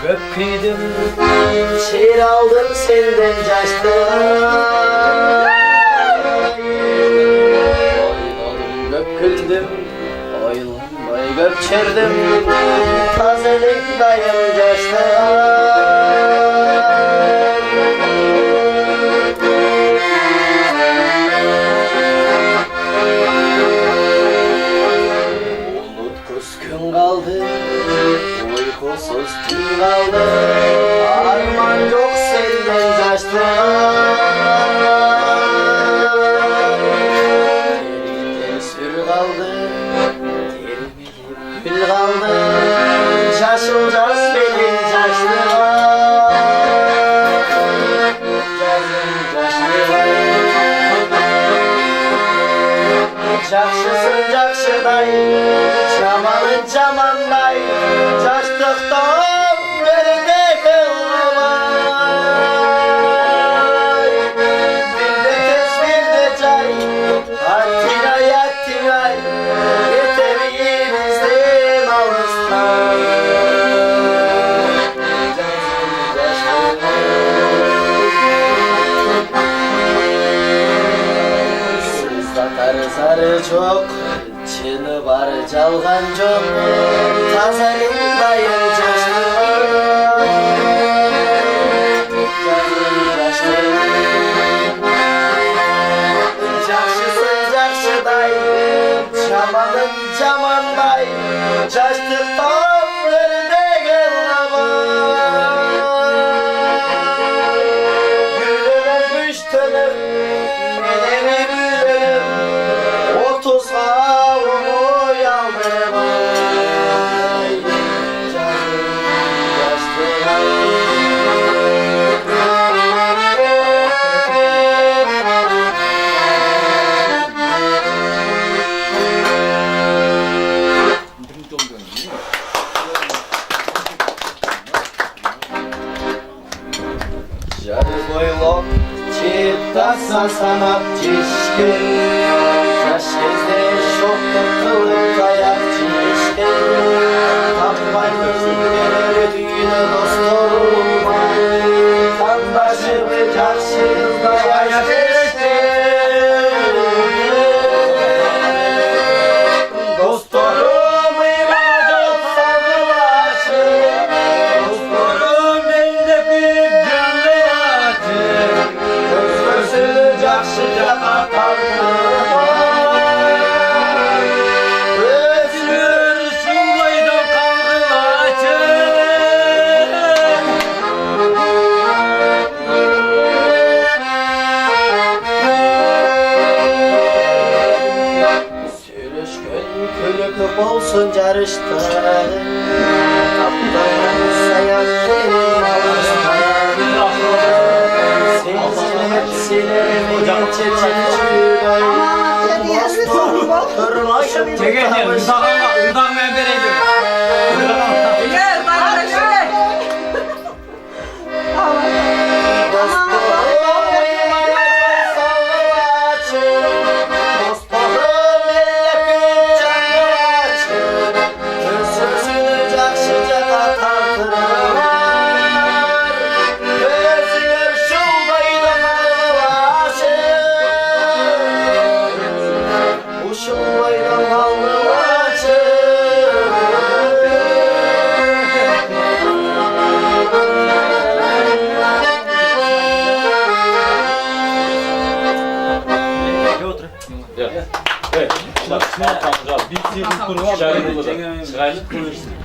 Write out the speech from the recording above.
Köpküydüm, şiir aldım senden caştı. Oynadım, köpküldüm, oylanmayı göpçerdim. Tazelik dayım caştı. Unutkus gün kaldı, uykusuz gün kaldı. Arman yok senden caştı. Terimde sür kaldı, terimde gül kaldı. Şaşılacağız benim caştı. Жақшысың жақшыдай, жаманың жамандай, жаштықтан бердегі ұлыбай. Бірде тез бірде жай, аттигай аттигай, кетемеймізден алыстан. Sarı çok, çını var çalgan çok. Tazelik dayım caştı. Canım caştı. Жақшысың жақшыдай, жаманың жамандай, жаштықтан өрдегі ұлыбай. Gülüme güçtünüm, menemi gülünüm. Otuzga umuy aldım ay, canım yaşlı ay. Jarı boylop çiğip tasa sanap çişkin. Yaş gezde şokta kılıp dayak çişkin. Tapmay gözlükleri düğüne dost olma. Tandaşı ve caksız dayak çişkin. Dostlarım imacı sarılaşı. Dostlarım elde bir canlı acı. Göz gözü caksıca katardı. Olsun carışta, kaptan sayaklı alastan. Sensin hepsine çeçilçüday. Kırmışım tutamışım. Irdag men bereydim. Gel bana şöyle. Evet. Bak, bir kurva çayını çıkarıp konuşsun.